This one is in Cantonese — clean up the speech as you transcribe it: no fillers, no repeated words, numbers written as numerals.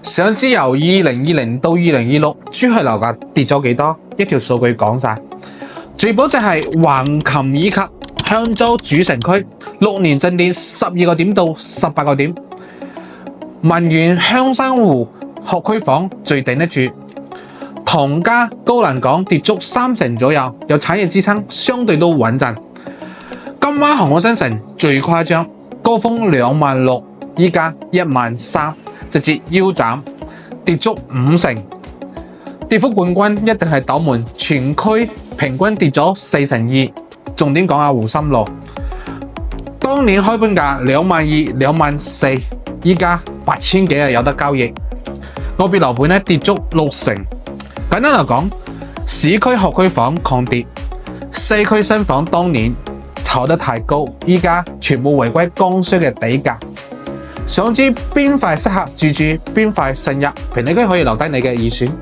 想知由2020到2026珠海樓價跌咗幾多？一條數據講晒。最保值係橫琴以及香洲主城區6年正跌12個點到18個點。文苑香山湖學區房最頂得住，唐家高欄港跌足30%左右，有產業支撐，相對都穩陣。金灣航空新城最誇張，高峰26000，依家13000，直接腰斬，跌足50%。跌幅冠軍一定係斗門，全區平均跌咗42%。重點講下湖心路，當年開盤價22000、24000，依家8000幾有得交易。個別樓盤咧跌足60%。簡單嚟講，市區學區房抗跌，西區新房當年炒得太高，依家全部回歸剛需嘅底價。想知邊塊適合自住，邊塊慎入，評論區可以留低你嘅意見。